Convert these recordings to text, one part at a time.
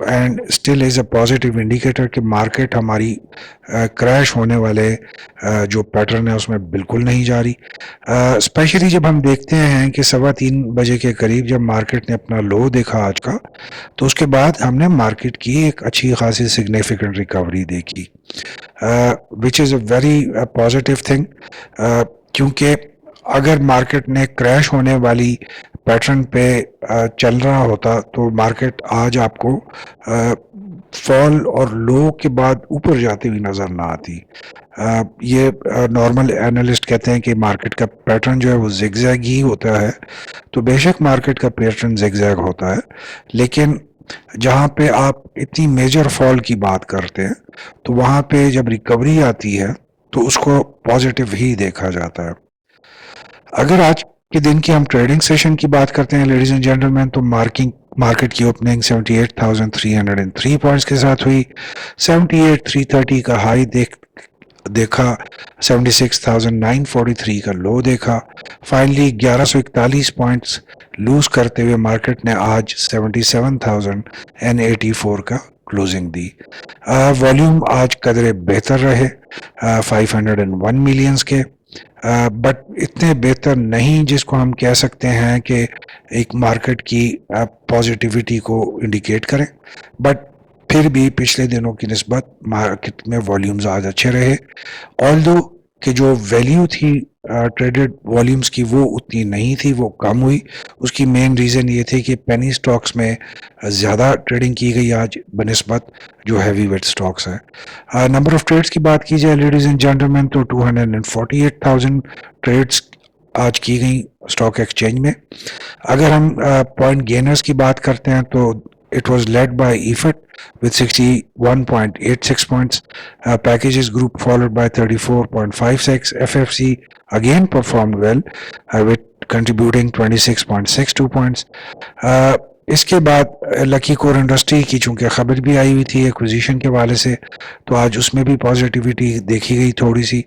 And still is a positive indicator کہ market ہماری crash ہونے والے جو پیٹرن ہے اس میں بالکل نہیں جا رہی. اسپیشلی جب ہم دیکھتے ہیں کہ 3:15 کے قریب جب مارکیٹ نے اپنا لو دیکھا آج کا, تو اس کے بعد ہم نے مارکیٹ کی ایک اچھی خاصی سگنیفیکنٹ ریکوری دیکھی, وچ از اے ویری پازیٹیو تھنگ, کیونکہ اگر مارکیٹ نے کریش ہونے والی پیٹرن پہ چل رہا ہوتا تو مارکیٹ آج آپ کو فال اور لو کے بعد اوپر جاتی ہوئی نظر نہ آتی. یہ نارمل اینالسٹ کہتے ہیں کہ مارکیٹ کا پیٹرن جو ہے وہ زگ زیگ ہی ہوتا ہے, تو بے شک مارکیٹ کا پیٹرن زگ زیگ ہوتا ہے, لیکن جہاں پہ آپ اتنی میجر فال کی بات کرتے ہیں تو وہاں پہ جب ریکوری آتی ہے تو اس کو پازیٹیو ہی دیکھا جاتا ہے. اگر آج کے دن کی ہم ٹریڈنگ سیشن کی بات کرتے ہیں لیڈیز اینڈ جینٹلمین, تو مارکیٹ کی اوپننگ 78,303 پوائنٹس کے ساتھ ہوئی. 78,330 کا ہائی دیکھا, 76,943 کا لو دیکھا. فائنلی 1141 پوائنٹس لوز کرتے ہوئے مارکیٹ نے آج 77,084 کا کلوزنگ دی. والیوم آج قدرے بہتر رہے, 501 ملینز کے, بٹ اتنے بہتر نہیں جس کو ہم کہہ سکتے ہیں کہ ایک مارکیٹ کی پازیٹیوٹی کو انڈیکیٹ کریں, بٹ پھر بھی پچھلے دنوں کی نسبت مارکیٹ میں والیومز آج اچھے رہے. آلدو کہ جو ویلیو تھی ٹریڈڈ والیومز کی وہ اتنی نہیں تھی, وہ کم ہوئی. اس کی مین ریزن یہ تھی کہ پینی سٹاکس میں زیادہ ٹریڈنگ کی گئی آج بنسبت جو ہیوی ویٹ سٹاکس ہیں. نمبر آف ٹریڈز کی بات کی جائے لیڈیز اینڈ جینٹلمین, تو 248,000 ٹریڈز آج کی گئی اسٹاک ایکسچینج میں. اگر ہم پوائنٹ گینرز کی بات کرتے ہیں تو it was led by EFIT with 61.86 points. Packages Group followed by 34.56. FFC again performed well with contributing 26.62 points. اس کے بعد لکی کور انڈسٹری کی چونکہ خبر بھی آئی ہوئی تھی ایکوزیشن کے حوالے سے, تو آج اس میں بھی پازیٹیوٹی دیکھی گئی تھوڑی سی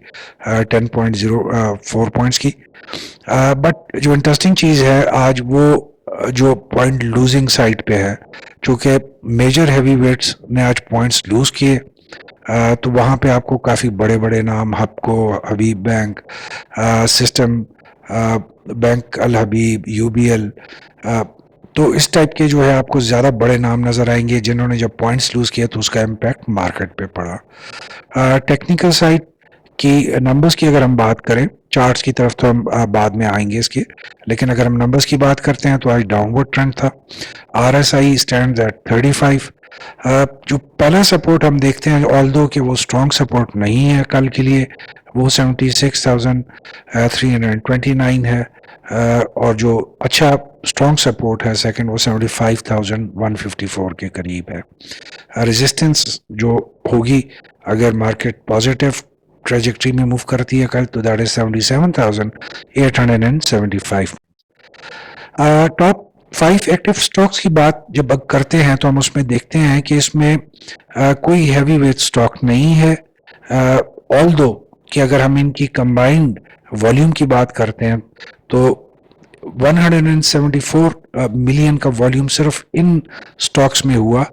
10.04 پوائنٹس کی. بٹ جو انٹرسٹنگ چیز ہے آج وہ جو پوائنٹ لوزنگ سائٹ پہ ہے, چونکہ میجر ہیوی ویٹس نے آج پوائنٹس لوز کیے, تو وہاں پہ آپ کو کافی بڑے بڑے نام ہپکو, حبیب بینک, سسٹم بینک الحبیب, UBL, تو اس ٹائپ کے جو ہے آپ کو زیادہ بڑے نام نظر آئیں گے جنہوں نے جب پوائنٹس لوز کیا تو اس کا امپیکٹ مارکیٹ پہ پڑا. ٹیکنیکل سائٹ کی نمبرز کی اگر ہم بات کریں, چارٹس کی طرف تو ہم بعد میں آئیں گے اس کے, لیکن اگر ہم نمبرز کی بات کرتے ہیں تو آج ڈاؤن ورڈ ٹرینڈ تھا. RSI stands at 35. جو پہلا سپورٹ ہم دیکھتے ہیں آلدو کہ وہ اسٹرانگ سپورٹ نہیں ہے کل کے لیے, وہ 76,329 ہے, اور جو اچھا اسٹرانگ سپورٹ ہے سیکنڈ وہ 75,154 کے قریب ہے. ریزسٹنس جو ہوگی اگر مارکیٹ پازیٹیو ٹریجیکٹری میں موو کرتی ہے کل, تو that is 77,875. Top 5 active Stokes کی بات جب کرتے ہیں تو ہم اس میں دیکھتے ہیں کہ اس میں کوئی ہیوی ویٹ سٹاک نہیں ہے, آلدو کہ اگر ہم ان کی کمبائنڈ والیوم کی بات کرتے ہیں تو 174 ملین کا والیوم صرف ان سٹاکس میں ہوا,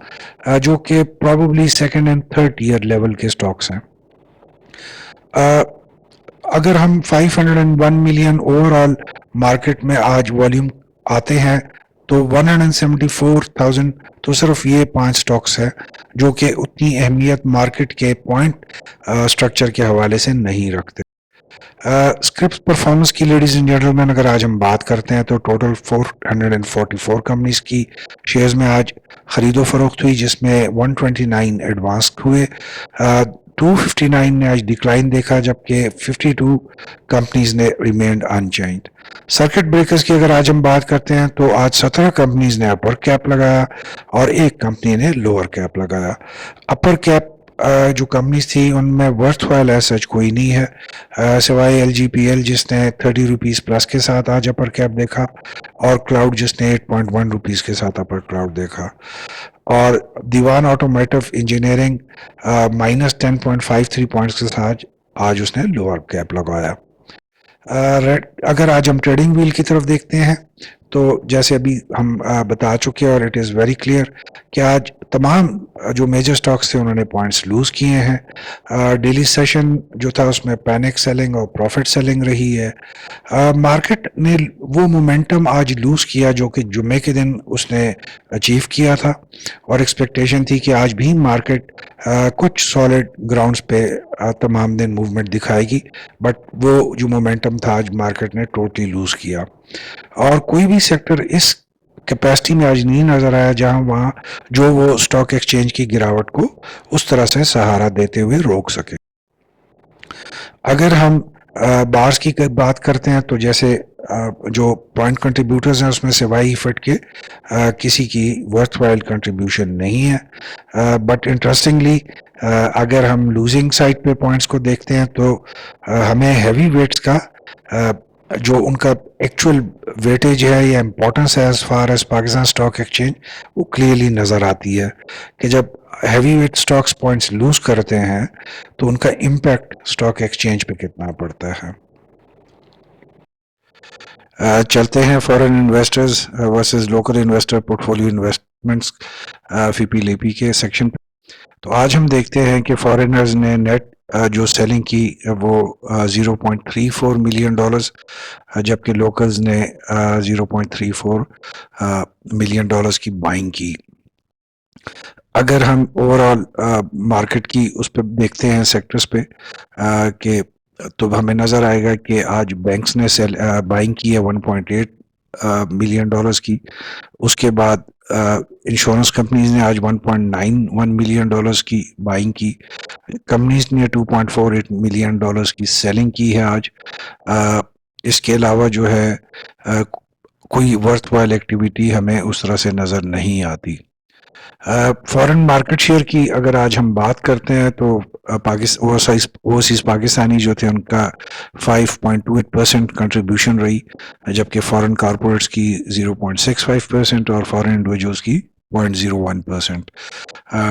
جو کہ probably second and third year level کے سٹاکس ہیں. اگر ہم 501 ملین اوور آل مارکیٹ میں آج والیوم آتے ہیں تو 174,000 تو صرف یہ 5 سٹاکس ہے جو کہ اتنی اہمیت مارکیٹ کے پوائنٹ سٹرکچر کے حوالے سے نہیں رکھتے. اسکرپس پرفارمنس کی لیڈیز اینڈ جینٹلمین اگر آج ہم بات کرتے ہیں تو ٹوٹل 444 کمپنیز کی شیئرز میں آج خرید و فروخت ہوئی, جس میں 129 ایڈوانس ہوئے, 259 نے آج ڈکلائن دیکھا, جبکہ 52 کمپنیز نے ریمینڈ ان چینجڈ. سرکٹ بریکرز کی اگر آج ہم بات کرتے ہیں تو آج 17 کمپنیز نے اپر کیپ لگایا اور ایک کمپنی نے لوور کیپ لگایا. اپر کیپ جو کمپنیز تھی ان میں ورتھ وائل ایز سچ کوئی نہیں ہے, سوائے LGPL جس نے 30 روپیز پلس کے ساتھ آج اپر کیپ دیکھا, اور کلاؤڈ جس نے 8.1 روپیز کے ساتھ اپر کلاؤڈ دیکھا, اور دیوان آٹومیٹو انجینئرنگ -10.53 پوائنٹس کے ساتھ آج اس نے لوور کیپ لگایا. اگر آج ہم ٹریڈنگ ویل کی طرف دیکھتے ہیں تو جیسے ابھی ہم بتا چکے اور اٹ از ویری کلیئر کہ آج تمام جو میجر سٹاکس تھے انہوں نے پوائنٹس لوز کیے ہیں. ڈیلی سیشن جو تھا اس میں پینک سیلنگ اور پروفٹ سیلنگ رہی ہے. مارکیٹ نے وہ مومنٹم آج لوز کیا جو کہ جمعے کے دن اس نے اچیو کیا تھا اور ایکسپیکٹیشن تھی کہ آج بھی مارکیٹ کچھ سالڈ گراؤنڈز پہ تمام دن موومنٹ دکھائے گی, بٹ وہ جو مومنٹم تھا آج مارکیٹ نے ٹوٹلی لوز کیا اور کوئی بھی سیکٹر اس کیپیسٹی میں آج نہیں نظر آیا جہاں وہاں جو وہ اسٹاک ایکسچینج کی گراوٹ کو اس طرح سے سہارا دیتے ہوئے روک سکے. اگر ہم بارس کی بات کرتے ہیں تو جیسے جو پوائنٹ کنٹریبیوٹرز ہیں اس میں سے وائی فٹ کے کسی کی ورتھ وائل کنٹریبیوشن نہیں ہے, بٹ انٹرسٹنگلی اگر ہم لوزنگ سائڈ پہ پوائنٹس کو دیکھتے ہیں تو ہمیں ہیوی ویٹس کا جو ان کا ایکچوئل ویٹیج ہے یا امپورٹنس ہے as far as Pakistan stock exchange وہ کلیئرلی نظر آتی ہے کہ جب heavy weight stocks points lose کرتے ہیں تو ان کا امپیکٹ اسٹاک ایکسچینج پہ کتنا پڑتا ہے. چلتے ہیں foreign investors versus local investor portfolio investments فی پی لیپی کے سیکشن پہ. تو آج ہم دیکھتے ہیں کہ فارنرز نے نیٹ جو سیلنگ کی وہ 0.34 ملین ڈالرز, جبکہ لوکلز نے 0.34 ملین ڈالرز کی بائنگ کی. اگر ہم اوور آل مارکیٹ کی اس پہ دیکھتے ہیں سیکٹرز پہ کہ تو ہمیں نظر آئے گا کہ آج بینکس نے بائنگ کی ہے 1.8 ملین ڈالرز کی. اس کے بعد انشورنس کمپنیز نے آج 1.91 ملین ڈالرز کی بائنگ کی. کمپنیز نے 2.48 ملین ڈالرز کی سیلنگ کی ہے آج. اس کے علاوہ جو ہے کوئی ورتھ وائل ایکٹیویٹی ہمیں اس طرح سے نظر نہیں آتی. فورن مارکیٹ شیئر کی اگر آج ہم بات کرتے ہیں تو اوورسیز پاکستانی جو تھے ان کا 5.28% کنٹریبیوشن رہی, جبکہ فورن کارپوریٹس کی 0.65% اور فورن انڈیویجولس کی 0.01%.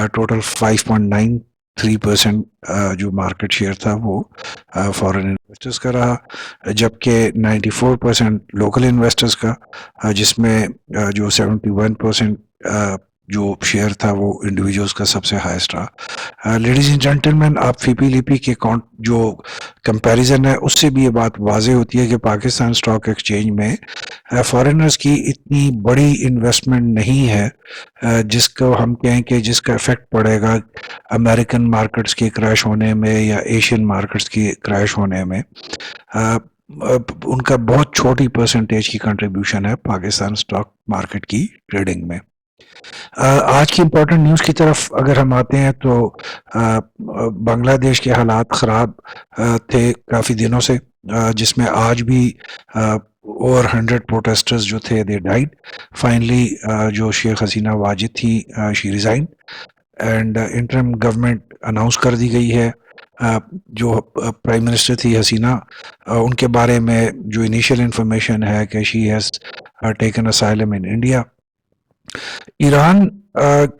ٹوٹل 5.93% جو مارکیٹ شیئر تھا وہ فورن انویسٹرز کا رہا, جبکہ 94% لوکل انویسٹرز کا, جس میں جو 71% جو شیئر تھا وہ انڈیویجولز کا سب سے ہائیسٹ رہا. لیڈیز اینڈ جینٹلمین, آپ فی پی لیپی کے جو کمپیریزن ہے اس سے بھی یہ بات واضح ہوتی ہے کہ پاکستان اسٹاک ایکسچینج میں فارنرز کی اتنی بڑی انویسٹمنٹ نہیں ہے جس کو ہم کہیں کہ جس کا افیکٹ پڑے گا امریکن مارکیٹس کے کریش ہونے میں یا ایشین مارکیٹس کی کریش ہونے میں. ان کا بہت چھوٹی پرسنٹیج کی کنٹریبیوشن ہے پاکستان اسٹاک مارکیٹ کی ٹریڈنگ میں. آج کی امپورٹنٹ نیوز کی طرف اگر ہم آتے ہیں تو بنگلہ دیش کے حالات خراب تھے کافی دنوں سے, جس میں آج بھی اوور 100 پروٹیسٹرز جو تھے دے ڈائیڈ. فائنلی جو شیخ حسینہ واجد تھی she resign and interim government announce کر دی گئی ہے. جو پرائم منسٹر تھی حسینہ, ان کے بارے میں جو انیشیل انفارمیشن ہے کہ she has taken asylum in India. Iran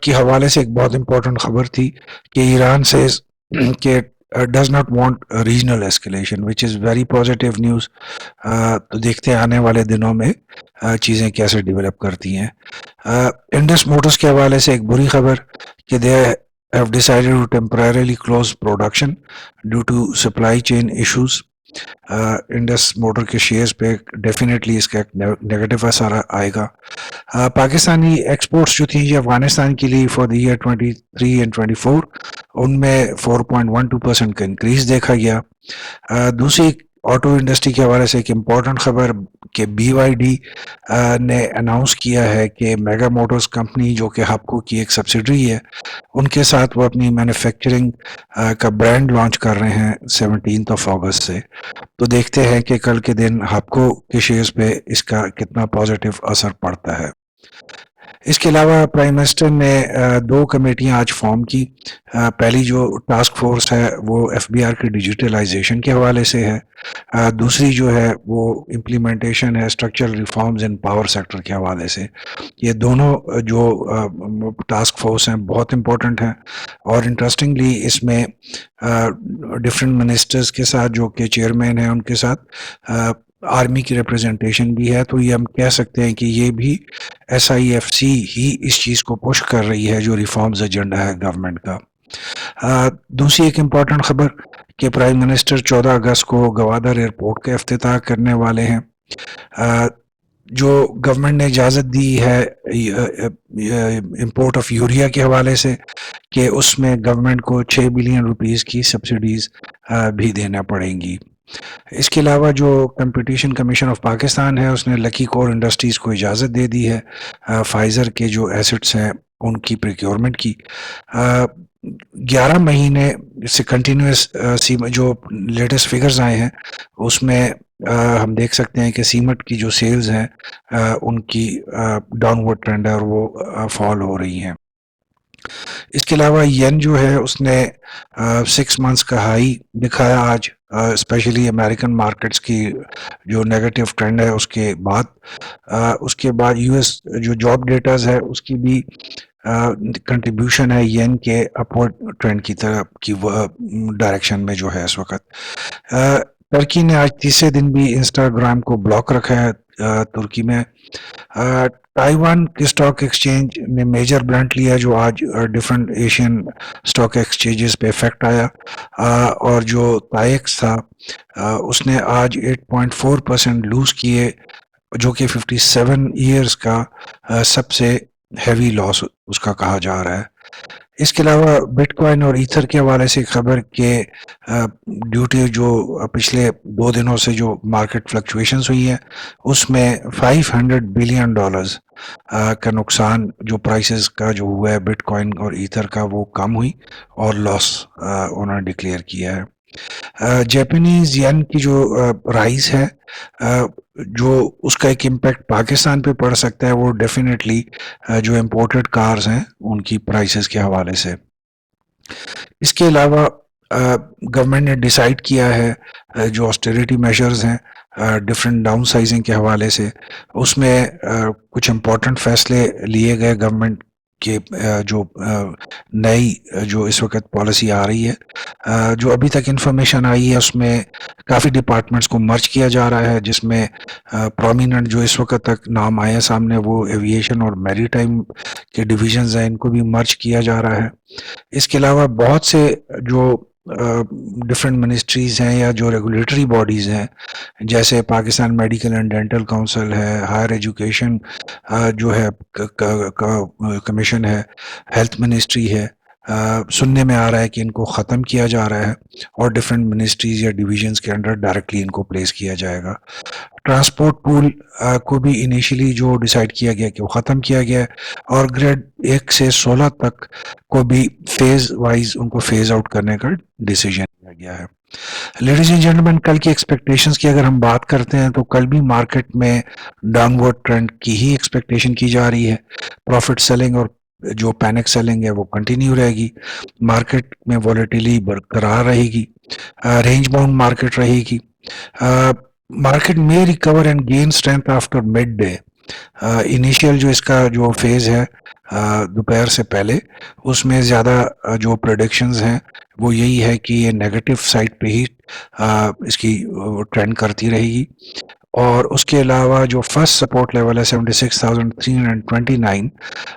کے حوالے سے ایک بہت امپورٹنٹ خبر تھی کہ ایران سے کہ does not want regional escalation which is very positive news. تو دیکھتے ہیں آنے والے دنوں میں چیزیں کیسے ڈیولپ کرتی ہیں. انڈس موٹرز کے حوالے سے ایک بری خبر کہ دے have decided to temporarily close production due to supply chain issues. Indus motor کے شیئرز پہ ڈیفینیٹلی اس کا ایک نیگیٹو اثر آئے گا. پاکستانی ایکسپورٹس جو تھیں یہ افغانستان کے لیے فار دی ایئر 23 اینڈ 24 ان میں 4.12% کا انکریز دیکھا گیا. دوسری آٹو انڈسٹری کے حوالے سے ایک امپورٹنٹ خبر کہ بی وائی ڈی نے اناؤنس کیا ہے کہ میگا موٹرز کمپنی جو کہ ہپکو کی ایک سبسڈری ہے ان کے ساتھ وہ اپنی مینوفیکچرنگ کا برانڈ لانچ کر رہے ہیں 17 اگست سے. تو دیکھتے ہیں کہ کل کے دن ہپکو کے شیئرز پہ اس کا کتنا پازیٹیو اثر پڑتا ہے. اس کے علاوہ پرائم منسٹر نے دو کمیٹیاں آج فارم کی. پہلی جو ٹاسک فورس ہے وہ ایف بی آر کی ڈیجیٹلائزیشن کے حوالے سے ہے. دوسری جو ہے وہ امپلیمنٹیشن ہے structural reforms in power sector کے حوالے سے. یہ دونوں جو ٹاسک فورس ہیں بہت امپورٹنٹ ہیں، اور انٹرسٹنگلی اس میں ڈفرینٹ منسٹرز کے ساتھ جو کہ چیئرمین ہیں ان کے ساتھ آرمی کی ریپرزنٹیشن بھی ہے. تو یہ ہم کہہ سکتے ہیں کہ یہ بھی ایس آئی ایف سی ہی اس چیز کو پش کر رہی ہے جو ریفارمز ایجنڈا ہے گورنمنٹ کا. دوسری ایک امپورٹنٹ خبر کہ پرائم منسٹر 14 اگست کو گوادر ایئرپورٹ کا افتتاح کرنے والے ہیں. جو گورنمنٹ نے اجازت دی ہے امپورٹ آف یوریا کے حوالے سے کہ اس میں گورنمنٹ کو 6 بلین روپیز کی سبسڈیز بھی دینا پڑیں گی. اس کے علاوہ جو کمپٹیشن کمیشن آف پاکستان ہے اس نے لکی کور انڈسٹریز کو اجازت دے دی ہے فائزر کے جو ایسٹس ہیں ان کی پریکیورمنٹ کی. 11 مہینے سے کنٹینیوس جو لیٹسٹ فگرز آئے ہیں اس میں ہم دیکھ سکتے ہیں کہ سیمٹ کی جو سیلز ہیں ان کی ڈاؤن ورڈ ٹرینڈ ہے اور وہ فال ہو رہی ہیں. اس کے علاوہ ین جو ہے اس نے 6 منتھس کا ہائی دکھایا آج، اسپیشلی امریکن مارکیٹس کی جو نیگیٹو ٹرینڈ ہے اس کے بعد یو ایس جو جاب ڈیٹاز ہے اس کی بھی کنٹریبیوشن ہے ین کے اپورڈ ٹرینڈ کی طرف کی ڈائریکشن میں جو ہے اس وقت. ترکی نے آج تیسرے دن بھی انسٹاگرام کو بلاک رکھا ہے ترکی میں. تائیوان کے اسٹاک ایکسچینج نے میجر برانٹ لیا جو آج ڈفرنٹ ایشین اسٹاک ایکسچینجز پہ افیکٹ آیا، اور جو تائیکس تھا اس نے آج 8.4% لوز کیے جو کہ 57 ایئرز کا سب سے ہیوی لاس اس کا کہا جا رہا ہے. اس کے علاوہ بٹ کوائن اور ایتھر کے حوالے سے خبر کہ ڈیوٹی جو پچھلے 2 دنوں سے جو مارکیٹ فلکچویشنز ہوئی ہیں اس میں $500 بلین کا نقصان جو پرائسز کا جو ہوا ہے بٹ کوائن اور ایتھر کا وہ کم ہوئی اور لاس انہوں نے ڈکلیئر کیا ہے. جیپنیز ین کی جو رائز ہے جو اس کا ایک امپیکٹ پاکستان پہ پڑ سکتا ہے وہ ڈیفینیٹلی جو امپورٹڈ کارز ہیں ان کی پرائسز کے حوالے سے. اس کے علاوہ گورنمنٹ نے ڈیسائیڈ کیا ہے جو آسٹیریٹی میجرز ہیں ڈفرینٹ ڈاؤن سائزنگ کے حوالے سے، اس میں کچھ امپورٹنٹ فیصلے لیے گئے گورنمنٹ کہ جو نئی جو اس وقت پالیسی آ رہی ہے جو ابھی تک انفارمیشن آئی ہے اس میں کافی ڈپارٹمنٹس کو مرج کیا جا رہا ہے، جس میں پرومیننٹ جو اس وقت تک نام آیا سامنے وہ ایویشن اور میری ٹائم کے ڈویژنز ہیں ان کو بھی مرج کیا جا رہا ہے. اس کے علاوہ بہت سے جو ڈفرینٹ منسٹریز ہیں یا جو ریگولیٹری باڈیز ہیں جیسے Pakistan medical and dental council ہے، ہائر ایجوکیشن جو ہے کمیشن ہے، ہیلتھ منسٹری ہے، سننے میں آ رہا ہے کہ ان کو ختم کیا جا رہا ہے اور ڈفرینٹ منسٹریز یا ڈویژنز کے انڈر ڈائریکٹلی ان کو پلیس کیا جائے گا. ٹرانسپورٹ پول کو بھی انیشلی جو ڈیسائیڈ کیا گیا کہ وہ ختم کیا گیا ہے اور گریڈ 1 سے 16 تک کو بھی فیز وائز ان کو فیز آؤٹ کرنے کا ڈیسیجن لیا گیا ہے. لیڈیز اینڈ جینٹلمین کل کی ایکسپیکٹیشنز کی اگر ہم بات کرتے ہیں تو کل بھی مارکیٹ میں ڈاؤن ورڈ ٹرینڈ کی ہی ایکسپیکٹیشن کی جا رہی ہے. پروفٹ سیلنگ اور جو پینک سیلنگ ہے وہ کنٹینیو رہے گی، مارکیٹ میں والیٹیلی برقرار رہے گی، رینج باؤنڈ مارکیٹ رہے گی. مارکیٹ میں recover and gain strength after mid day. Initial جو اس کا جو فیز ہے دوپہر سے پہلے اس میں زیادہ جو پریڈکشنز ہیں وہ یہی ہے کہ یہ نیگیٹو سائڈ پہ ہی اس کی ٹرینڈ کرتی رہے گی. اور اس کے علاوہ جو فرسٹ سپورٹ لیول ہے 76,329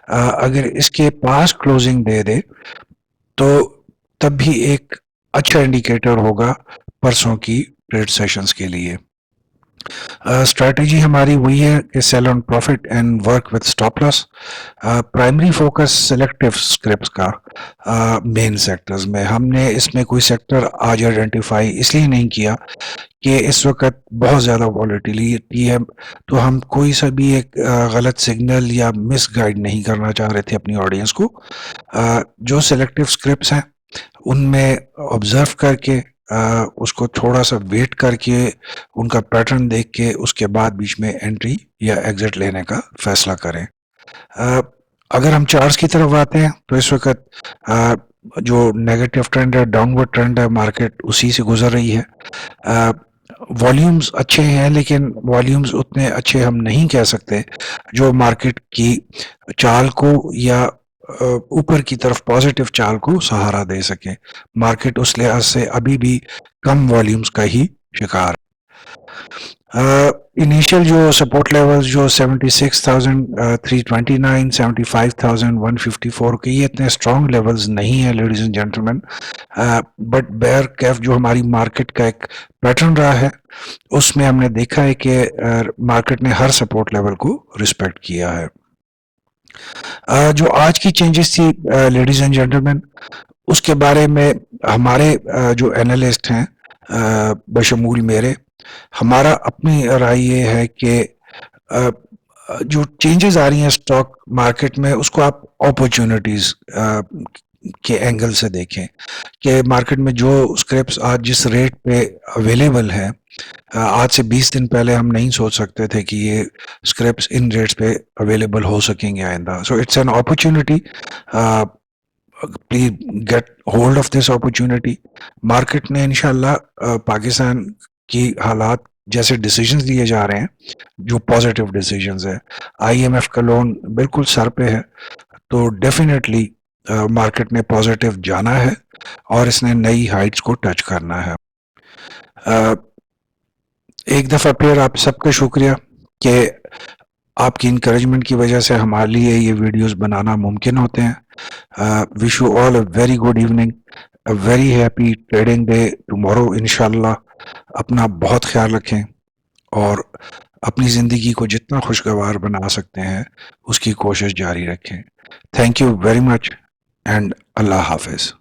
اگر اس کے پاس کلوزنگ دے دے تو تب بھی ایک اچھا انڈیکیٹر ہوگا پرسوں کی ٹریڈ سیشنز کے لیے. اسٹریٹجی ہماری وہی ہے کہ sell on profit and work with stop loss. Primary focus selective scrips کا مین سیکٹرز میں ہم نے اس میں کوئی سیکٹر آج آئیڈینٹیفائی اس لیے نہیں کیا کہ اس وقت بہت زیادہ والیٹیلیٹی ہے تو ہم کوئی سا بھی ایک غلط سگنل یا مس گائیڈ نہیں کرنا چاہ رہے تھے اپنی آڈینس کو. جو سلیکٹیو اسکرپٹس ہیں ان میں آبزرو کر کے اس کو تھوڑا سا ویٹ کر کے ان کا پیٹرن دیکھ کے اس کے بعد بیچ میں انٹری یا ایگزٹ لینے کا فیصلہ کریں. اگر ہم چارٹس کی طرف آتے ہیں تو اس وقت جو نیگیٹو ٹرینڈ ہے، ڈاؤن ورڈ ٹرینڈ ہے، مارکیٹ اسی سے گزر رہی ہے. والیومز اچھے ہیں لیکن والیومز اتنے اچھے ہم نہیں کہہ سکتے جو مارکیٹ کی چال کو یا اوپر کی طرف پازیٹیو چال کو سہارا دے سکے. مارکیٹ اس لحاظ سے ابھی بھی کم والیومز کا ہی شکار. انیشیل جو سپورٹ لیولز جو 76,329 75,154 کے یہ اتنے اسٹرانگ لیولز نہیں ہیں ladies and gentleman. But bear کیف جو ہماری مارکیٹ کا ایک پیٹرن رہا ہے اس میں ہم نے دیکھا ہے کہ مارکیٹ نے ہر سپورٹ لیول کو رسپیکٹ کیا ہے. جو آج کی چینجز تھی لیڈیز اینڈ جینٹلمین اس کے بارے میں ہمارے جو اینالسٹ ہیں بشمول میرے، ہمارا اپنی رائے یہ ہے کہ جو چینجز آ رہی ہیں اسٹاک مارکیٹ میں اس کو آپ اپرچونٹیز کے اینگل سے دیکھیں کہ مارکیٹ میں جو اسکرپس آج جس ریٹ پہ اویلیبل ہے، آج سے 20 دن پہلے ہم نہیں سوچ سکتے تھے کہ یہ اسکرپس ان ریٹس پہ اویلیبل ہو سکیں گے آئندہ. So it's an opportunity. Please get hold of this opportunity. Market نے انشاءاللہ پاکستان کی حالات جیسے ڈیسیجنز لیے جا رہے ہیں جو پازیٹیو ڈیسیجنز ہے، آئی ایم ایف کا لون بالکل سر پہ ہے تو ڈیفینیٹلی مارکیٹ نے پازیٹیو جانا ہے اور اس نے نئی ہائٹس کو ٹچ کرنا ہے. ایک دفعہ پھر آپ سب کا شکریہ کہ آپ کی انکریجمنٹ کی وجہ سے ہمارے لیے یہ ویڈیوز بنانا ممکن ہوتے ہیں. Wish you all a very good evening, a very happy trading day tomorrow انشاءاللہ. اپنا بہت خیال رکھیں اور اپنی زندگی کو جتنا خوشگوار بنا سکتے ہیں اس کی کوشش جاری رکھیں. Thank you very much and اللہ حافظ.